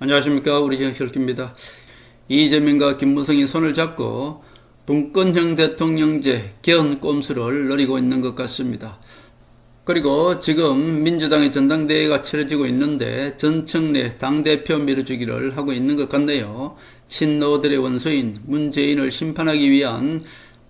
안녕하십니까. 우리 정철기입니다. 이재명과 김무성이 손을 잡고 분권형 대통령제 개헌 꼼수를 노리고 있는 것 같습니다. 그리고 지금 민주당의 전당대회가 치러지고 있는데 전청래 당대표 밀어주기를 하고 있는 것 같네요. 친노들의 원수인 문재인을 심판하기 위한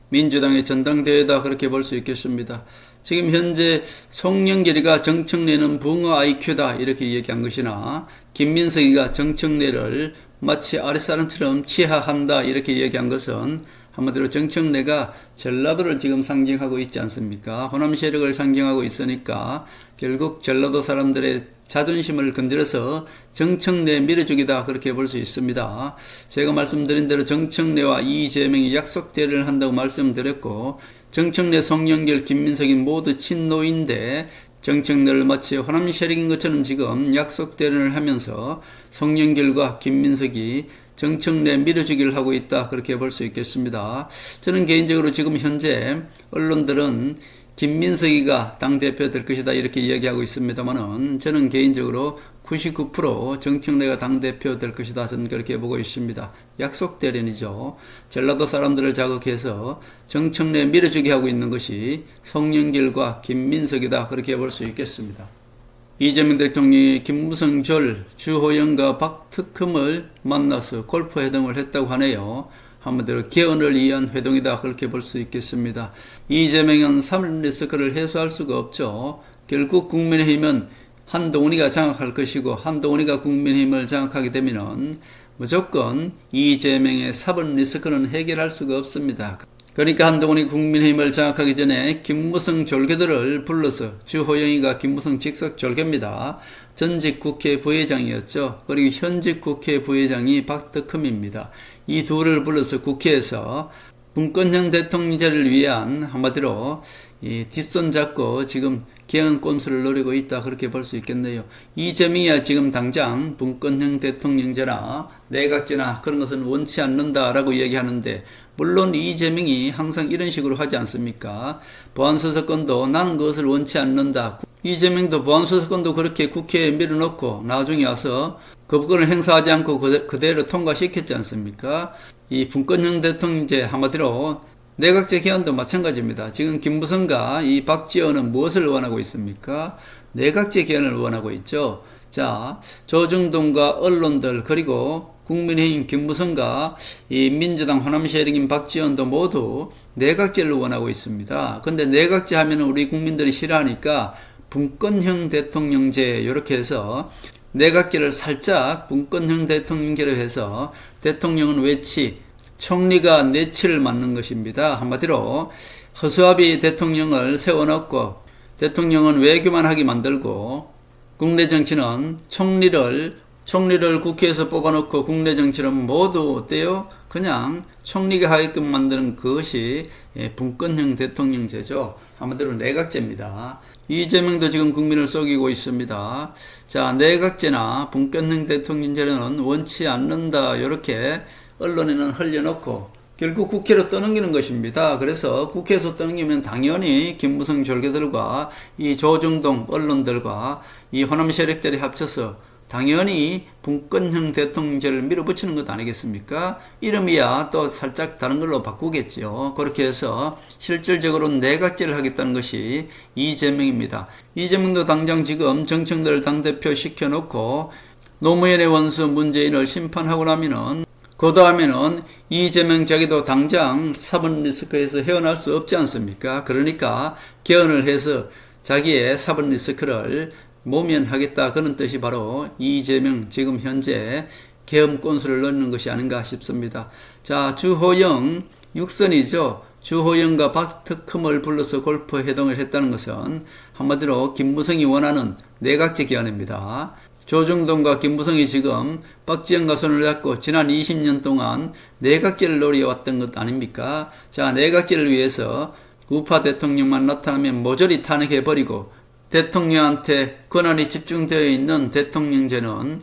민주당의 전당대회다, 그렇게 볼 수 있겠습니다. 지금 현재 송영길이가 정청래는 붕어 IQ다 이렇게 얘기한 것이나, 김민석이가 정청래를 마치 아랫사람처럼 치하한다 이렇게 얘기한 것은 한마디로 정청래가 전라도를 지금 상징하고 있지 않습니까? 호남 세력을 상징하고 있으니까 결국 전라도 사람들의 자존심을 건드려서 정청래 밀어주기다, 그렇게 볼 수 있습니다. 제가 말씀드린 대로 정청래와 이재명이 약속 대련을 한다고 말씀드렸고, 정청래, 송영길, 김민석이 모두 친노인데 정청래를 마치 호남 세력인 것처럼 지금 약속 대련을 하면서 송영길과 김민석이 정청래 밀어주기를 하고 있다, 그렇게 볼 수 있겠습니다. 저는 개인적으로 지금 현재 언론들은 김민석이가 당대표 될 것이다 이렇게 이야기하고 있습니다만은, 저는 개인적으로 99% 정청래가 당대표 될 것이다, 저는 그렇게 보고 있습니다. 약속 대련이죠. 전라도 사람들을 자극해서 정청래 밀어주게 하고 있는 것이 송영길과 김민석이다, 그렇게 볼 수 있겠습니다. 이재명 대통령이 김무성, 주호영과 박특흠을 만나서 골프 회동을 했다고 하네요. 한마디로 개헌을 위한 회동이다, 그렇게 볼 수 있겠습니다. 이재명은 3일 리스크를 해소할 수가 없죠. 결국 국민의힘은 한동훈이가 장악할 것이고, 한동훈이가 국민의힘을 장악하게 되면은 무조건 이재명의 4번 리스크는 해결할 수가 없습니다. 그러니까 한동훈이 국민의힘을 장악하기 전에 김무성 졸개들을 불러서, 주호영이가 김무성 직속 졸개입니다. 전직 국회 부회장이었죠. 그리고 현직 국회 부회장이 박특흠입니다. 이 둘을 불러서 국회에서 분권형 대통령제를 위한 한마디로 뒷손 잡고 지금 개헌 꼼수를 노리고 있다, 그렇게 볼 수 있겠네요. 이재명이야 지금 당장 분권형 대통령제나 내각제나 그런 것은 원치 않는다라고 얘기하는데, 물론 이재명이 항상 이런 식으로 하지 않습니까? 보안수사권도 나는 그것을 원치 않는다. 이재명도 보안수사권도 그렇게 국회에 밀어놓고 나중에 와서 거부권을 행사하지 않고 그대로 통과시켰지 않습니까? 이 분권형 대통령제, 한마디로 내각제 개헌도 마찬가지입니다. 지금 김무성과 이 박지원은 무엇을 원하고 있습니까? 내각제 개헌을 원하고 있죠. 자, 조중동과 언론들, 그리고 국민의힘 김무성과 이 민주당 호남 세력인 박지원도 모두 내각제를 원하고 있습니다. 근데 내각제 하면 우리 국민들이 싫어하니까 분권형 대통령제 이렇게 해서 내각제를 살짝 분권형 대통령제로 해서 대통령은 외치, 총리가 내치를 맡는 것입니다. 한마디로 허수아비 대통령을 세워놓고 대통령은 외교만 하게 만들고, 국내 정치는 총리를 국회에서 뽑아놓고 국내 정치는 모두 어때요? 그냥 총리가 하게끔 만드는 그것이 분권형 대통령제죠. 한마디로 내각제입니다. 이재명도 지금 국민을 속이고 있습니다. 자, 내각제나 분권형 대통령제는 원치 않는다, 이렇게 언론에는 흘려놓고 결국 국회로 떠넘기는 것입니다. 그래서 국회에서 떠넘기면 당연히 김무성 졸개들과 이 조중동 언론들과 이 호남 세력들이 합쳐서 당연히 분권형 대통령제를 밀어붙이는 것 아니겠습니까? 이름이야 또 살짝 다른 걸로 바꾸겠지요. 그렇게 해서 실질적으로 내각제를 하겠다는 것이 이재명입니다. 이재명도 당장 지금 정청래를 당대표 시켜놓고 노무현의 원수 문재인을 심판하고 나면은, 그 다음에는 이재명 자기도 당장 4번 리스크에서 헤어날 수 없지 않습니까? 그러니까 개헌을 해서 자기의 4번 리스크를 모면하겠다, 그런 뜻이 바로 이재명 지금 현재 개헌 꼼수를 넣는 것이 아닌가 싶습니다. 자, 주호영 6선이죠. 주호영과 박특흠을 불러서 골프 회동을 했다는 것은 한마디로 김무성이 원하는 내각제 개헌입니다. 조중동과 김무성이 지금 박지원과 손을 잡고 지난 20년 동안 내각제를 노려왔던 것 아닙니까? 자, 내각제를 위해서 우파 대통령만 나타나면 모조리 탄핵해버리고, 대통령한테 권한이 집중되어 있는 대통령제는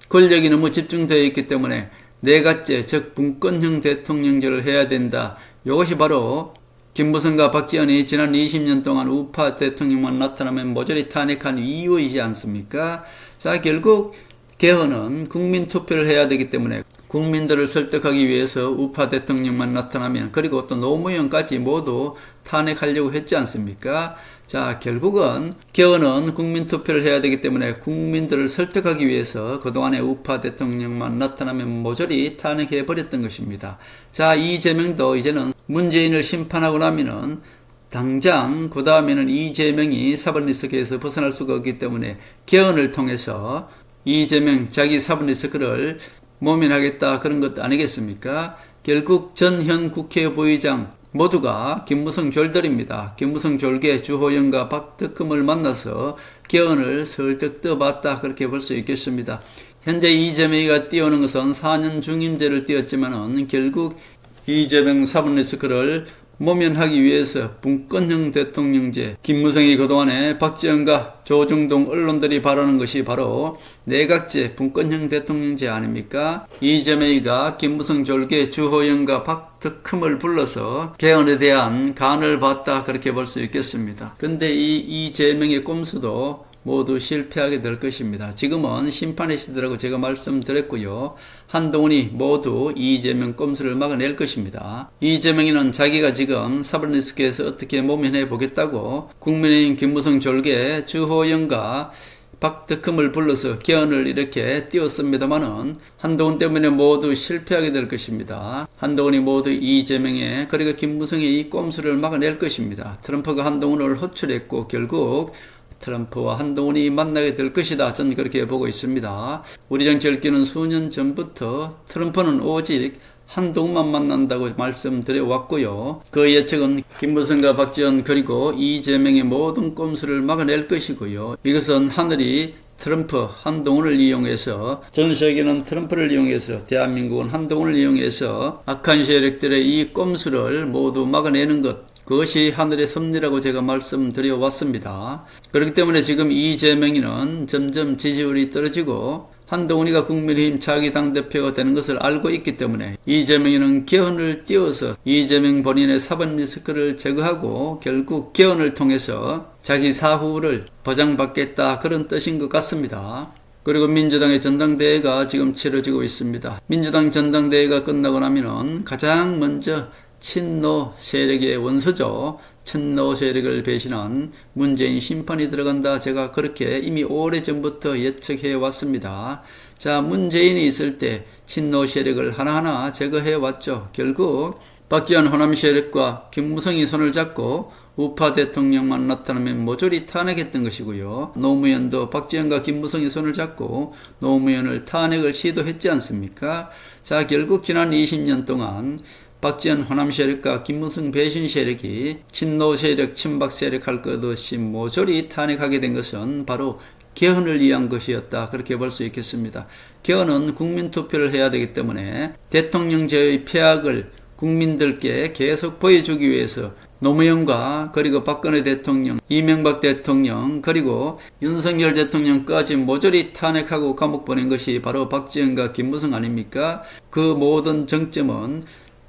권력이 너무 집중되어 있기 때문에 내각제, 즉 분권형 대통령제를 해야 된다. 이것이 바로 김무성과 박지원이 지난 20년 동안 우파 대통령만 나타나면 모조리 탄핵한 이유이지 않습니까? 자, 결국 개헌은 국민투표를 해야 되기 때문에 국민들을 설득하기 위해서 우파 대통령만 나타나면, 그리고 또 노무현까지 모두 탄핵하려고 했지 않습니까? 자, 결국은 개헌은 국민투표를 해야 되기 때문에 국민들을 설득하기 위해서 그동안의 우파 대통령만 나타나면 모조리 탄핵해버렸던 것입니다. 자, 이재명도 이제는 문재인을 심판하고 나면은 당장 그 다음에는 이재명이 사법리스크에서 벗어날 수가 없기 때문에 개헌을 통해서 이재명 자기 사법리스크를 모면하겠다, 그런 것 아니겠습니까? 결국 전현 국회 부의장 모두가 김무성 졸들입니다. 김무성 졸개 주호영과 박덕흠을 만나서 개헌을 설득 떠봤다, 그렇게 볼 수 있겠습니다. 현재 이재명이가 띄우는 것은 4년 중임제를 띄웠지만은 결국 이재명 사법리스크를 모면하기 위해서 분권형 대통령제, 김무성이 그동안에 박지원과 조중동 언론들이 바라는 것이 바로 내각제, 분권형 대통령제 아닙니까? 이재명이가 김무성 졸개 주호영과 박덕흠을 불러서 개헌에 대한 간을 봤다, 그렇게 볼 수 있겠습니다. 근데 이재명의 꼼수도 모두 실패하게 될 것입니다. 지금은 심판의 시대라고 제가 말씀드렸고요. 한동훈이 모두 이재명 꼼수를 막아낼 것입니다. 이재명이는 자기가 지금 사법리스크에서 어떻게 모면해 보겠다고 국민의힘 김무성 졸개 주호영과 박덕흠을 불러서 개헌을 이렇게 띄웠습니다마는 한동훈 때문에 모두 실패하게 될 것입니다. 한동훈이 모두 이재명의, 그리고 김무성의 이 꼼수를 막아낼 것입니다. 트럼프가 한동훈을 호출했고 결국 트럼프와 한동훈이 만나게 될 것이다, 저는 그렇게 보고 있습니다. 우리 정치 얽기는 수년 전부터 트럼프는 오직 한동훈만 만난다고 말씀드려 왔고요. 그 예측은 김무성과 박지원 그리고 이재명의 모든 꼼수를 막아낼 것이고요. 이것은 하늘이 트럼프, 한동훈을 이용해서, 전 세계는 트럼프를 이용해서, 대한민국은 한동훈을 이용해서 악한 세력들의 이 꼼수를 모두 막아내는 것, 그것이 하늘의 섭리라고 제가 말씀드려 왔습니다. 그렇기 때문에 지금 이재명이는 점점 지지율이 떨어지고 한동훈이가 국민의힘 차기 당대표가 되는 것을 알고 있기 때문에 이재명이는 개헌을 띄워서 이재명 본인의 사법리스크를 제거하고 결국 개헌을 통해서 자기 사후를 보장받겠다, 그런 뜻인 것 같습니다. 그리고 민주당의 전당대회가 지금 치러지고 있습니다. 민주당 전당대회가 끝나고 나면은 가장 먼저 친노 세력의 원수죠. 친노 세력을 배신한 문재인 심판이 들어간다, 제가 그렇게 이미 오래전부터 예측해 왔습니다. 자, 문재인이 있을 때 친노 세력을 하나하나 제거해 왔죠. 결국 박지원 호남 세력과 김무성이 손을 잡고 우파 대통령만 나타나면 모조리 탄핵했던 것이고요. 노무현도 박지원과 김무성이 손을 잡고 노무현을 탄핵을 시도했지 않습니까? 자, 결국 지난 20년 동안 박지원 호남 세력과 김무성 배신 세력이 친노 세력, 친박 세력 할 것 없이 모조리 탄핵하게 된 것은 바로 개헌을 위한 것이었다, 그렇게 볼 수 있겠습니다. 개헌은 국민투표를 해야 되기 때문에 대통령제의 폐악을 국민들께 계속 보여주기 위해서 노무현과 그리고 박근혜 대통령, 이명박 대통령, 그리고 윤석열 대통령까지 모조리 탄핵하고 감옥 보낸 것이 바로 박지원과 김무성 아닙니까? 그 모든 정점은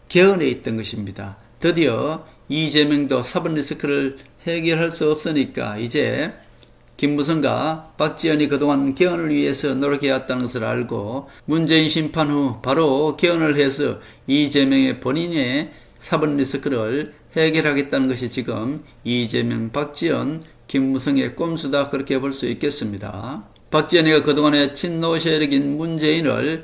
개헌에 있던 것입니다. 드디어 이재명도 사법리스크를 해결할 수 없으니까 이제 김무성과 박지원이 그동안 개헌을 위해서 노력해왔다는 것을 알고 문재인 심판 후 바로 개헌을 해서 이재명의 본인의 사법리스크를 해결하겠다는 것이 지금 이재명, 박지원, 김무성의 꼼수다, 그렇게 볼 수 있겠습니다. 박지원이가 그동안의 친노 세력인 문재인을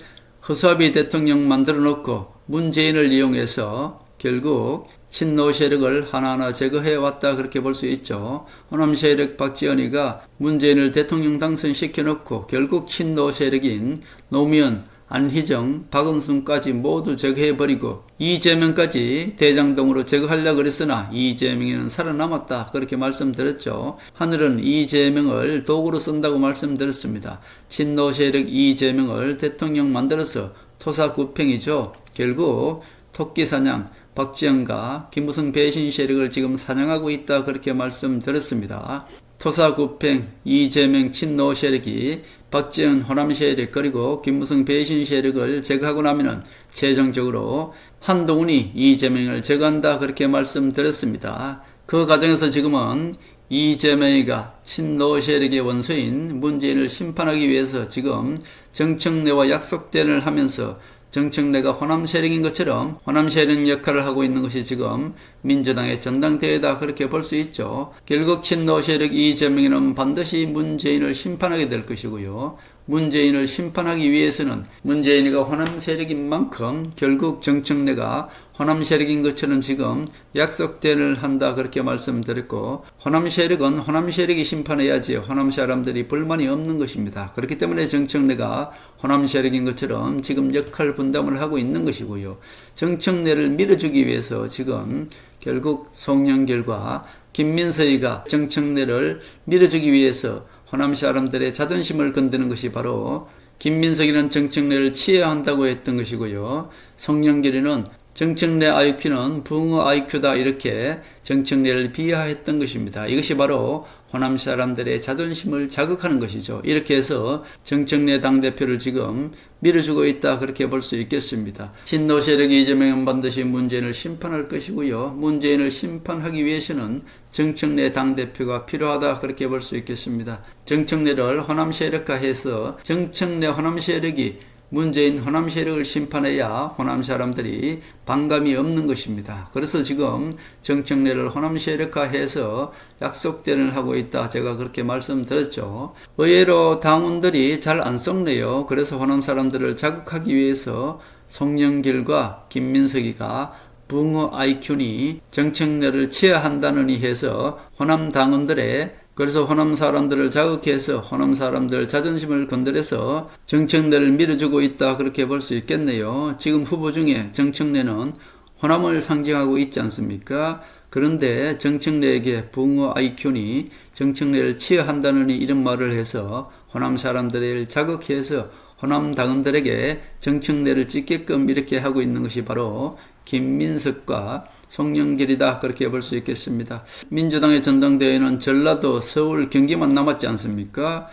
허수아비 대통령 만들어 놓고 문재인을 이용해서 결국 친노 세력을 하나하나 제거해 왔다, 그렇게 볼 수 있죠. 호남 세력 박지원이가 문재인을 대통령 당선시켜 놓고 결국 친노 세력인 노무현, 안희정, 박원순까지 모두 제거해버리고 이재명까지 대장동으로 제거하려고 그랬으나 이재명이는 살아남았다, 그렇게 말씀드렸죠. 하늘은 이재명을 도구로 쓴다고 말씀드렸습니다. 친노 세력 이재명을 대통령 만들어서 토사구팽이죠. 결국 토끼사냥, 박지원과 김무성 배신 세력을 지금 사냥하고 있다, 그렇게 말씀드렸습니다. 토사구팽, 이재명 친노 세력이 박지원 호남 세력 그리고 김무성 배신 세력을 제거하고 나면은 최종적으로 한동훈이 이재명을 제거한다, 그렇게 말씀드렸습니다. 그 과정에서 지금은 이재명이가 친노 세력의 원수인 문재인을 심판하기 위해서 지금 정청래와 약속대를 하면서 정청래가 호남 세력인 것처럼 호남 세력 역할을 하고 있는 것이 지금 민주당의 전당대회다, 그렇게 볼 수 있죠. 결국 친노 세력 이재명이는 반드시 문재인을 심판하게 될 것이고요. 문재인을 심판하기 위해서는 문재인이가 호남 세력인 만큼 결국 정청래가 호남 세력인 것처럼 지금 약속대를 한다, 그렇게 말씀드렸고, 호남 세력은 호남 세력이 심판해야지 호남 사람들이 불만이 없는 것입니다. 그렇기 때문에 정청래가 호남 세력인 것처럼 지금 역할 분담을 하고 있는 것이고요. 정청래를 밀어주기 위해서 지금 결국 송영길과 김민석이가 정청래를 밀어주기 위해서 호남 사람들의 자존심을 건드는 것이 바로 김민석이는 정청래를 치해한다고 했던 것이고요. 송영길이는 정청래 IQ는 붕어 IQ다, 이렇게 정청래를 비하했던 것입니다. 이것이 바로 호남 사람들의 자존심을 자극하는 것이죠. 이렇게 해서 정청래 당대표를 지금 밀어주고 있다, 그렇게 볼 수 있겠습니다. 친노 세력 이재명은 반드시 문재인을 심판할 것이고요. 문재인을 심판하기 위해서는 정청래 당대표가 필요하다, 그렇게 볼 수 있겠습니다. 정청래를 호남 세력화해서 정청래 호남 세력이 문재인 호남 세력을 심판해야 호남 사람들이 반감이 없는 것입니다. 그래서 지금 정청래를 호남 세력화해서 약속대를 하고 있다, 제가 그렇게 말씀드렸죠. 의외로 당원들이 잘 안 썩네요. 그래서 호남 사람들을 자극하기 위해서 송영길과 김민석이가 붕어 IQ니 정청래를 치하한다느니 해서 호남 당원들의, 그래서 호남 사람들을 자극해서 호남 사람들 자존심을 건드려서 정청래를 밀어주고 있다, 그렇게 볼 수 있겠네요. 지금 후보 중에 정청래는 호남을 상징하고 있지 않습니까? 그런데 정청래에게 붕어 IQ니 정청래를 치하한다느니 이런 말을 해서 호남 사람들을 자극해서 호남 당원들에게 정청래를 찍게끔 이렇게 하고 있는 것이 바로 김민석과 송영길이다, 그렇게 볼 수 있겠습니다. 민주당의 전당대회는 전라도, 서울, 경기만 남았지 않습니까?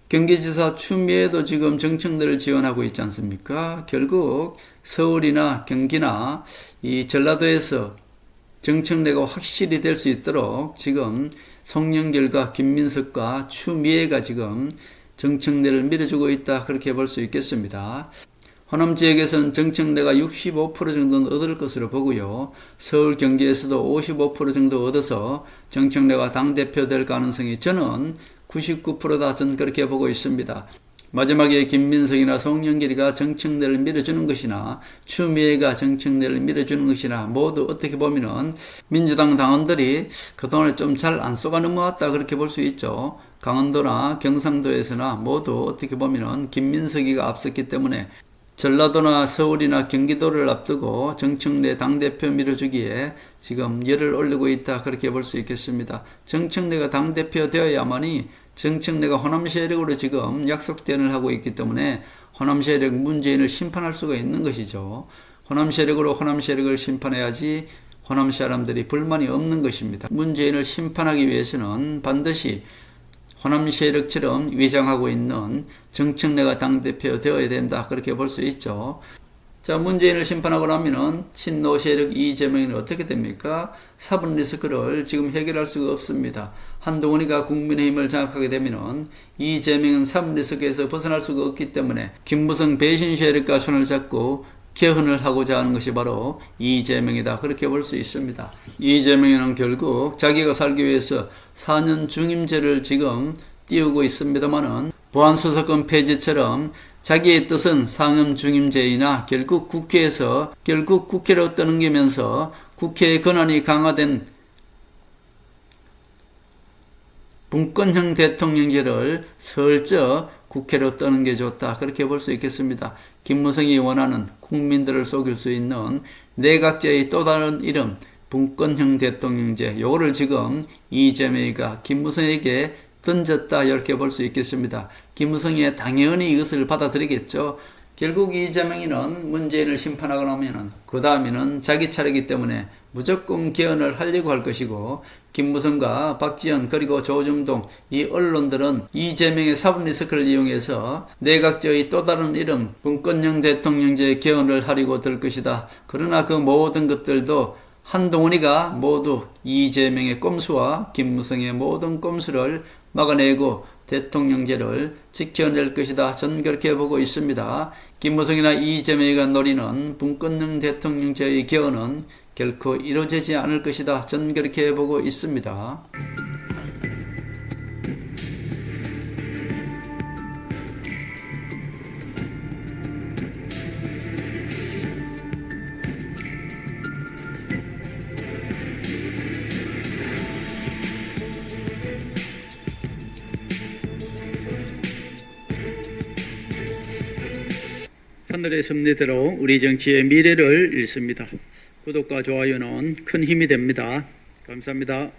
경기지사 추미애도 지금 정청래를 지원하고 있지 않습니까? 결국 서울이나 경기나 이 전라도에서 정청래가 확실히 될 수 있도록 지금 송영길과 김민석과 추미애가 지금 정청래를 밀어주고 있다, 그렇게 볼 수 있겠습니다. 호남 지역에서는 정청래가 65% 정도는 얻을 것으로 보고요. 서울, 경기에서도 55% 정도 얻어서 정청래가 당대표 될 가능성이 저는 99%다, 전 그렇게 보고 있습니다. 마지막에 김민석이나 송영길이가 정청래를 밀어주는 것이나 추미애가 정청래를 밀어주는 것이나 모두 어떻게 보면은 민주당 당원들이 그동안에 좀 잘 안 쏘가 넘어왔다, 그렇게 볼 수 있죠. 강원도나 경상도에서나 모두 어떻게 보면은 김민석이가 앞섰기 때문에 전라도나 서울이나 경기도를 앞두고 정청래 당대표 밀어주기에 지금 열을 올리고 있다, 그렇게 볼 수 있겠습니다. 정청래가 당대표 되어야만이 정청래가 호남 세력으로 지금 약속대응을 하고 있기 때문에 호남 세력 문재인을 심판할 수가 있는 것이죠. 호남 세력으로 호남 세력을 심판해야지 호남 사람들이 불만이 없는 것입니다. 문재인을 심판하기 위해서는 반드시 호남 세력처럼 위장하고 있는 정청래가 당대표 되어야 된다, 그렇게 볼 수 있죠. 자, 문재인을 심판하고 나면은 친노 세력 이재명은 어떻게 됩니까? 4분 리스크를 지금 해결할 수가 없습니다. 한동훈이가 국민의힘을 장악하게 되면은 이재명은 3분 리스크에서 벗어날 수가 없기 때문에 김무성 배신 세력과 손을 잡고 개헌을 하고자 하는 것이 바로 이재명이다, 그렇게 볼 수 있습니다. 이재명은 결국 자기가 살기 위해서 4년 중임제를 지금 띄우고 있습니다만은 보안수사권 폐지처럼 자기의 뜻은 상임 중임제이나 결국 국회로 떠넘기면서 국회의 권한이 강화된 분권형 대통령제를 슬쩍 국회로 떠는 게 좋다, 그렇게 볼 수 있겠습니다. 김무성이 원하는 국민들을 속일 수 있는 내각제의 또 다른 이름 분권형 대통령제, 요거를 지금 이재명이가 김무성에게 던졌다, 이렇게 볼 수 있겠습니다. 김무성이 당연히 이것을 받아들이겠죠. 결국 이재명이는 문재인을 심판하고 나면은 그 다음에는 자기 차례이기 때문에 무조건 개헌을 하려고 할 것이고, 김무성과 박지원 그리고 조정동 이 언론들은 이재명의 4분 리스크를 이용해서 내각제의 또 다른 이름 분권형 대통령제 개헌을 하려고 들 것이다. 그러나 그 모든 것들도 한동훈이가 모두 이재명의 꼼수와 김무성의 모든 꼼수를 막아내고 대통령제를 지켜낼 것이다. 저는 그렇게 보고 있습니다. 김무성이나 이재명이가 노리는 문건능 대통령제의 개헌은 결코 이루어지지 않을 것이다. 저는 그렇게 보고 있습니다. 하늘의 섭리대로 우리 정치의 미래를 읽습니다. 구독과 좋아요는 큰 힘이 됩니다. 감사합니다.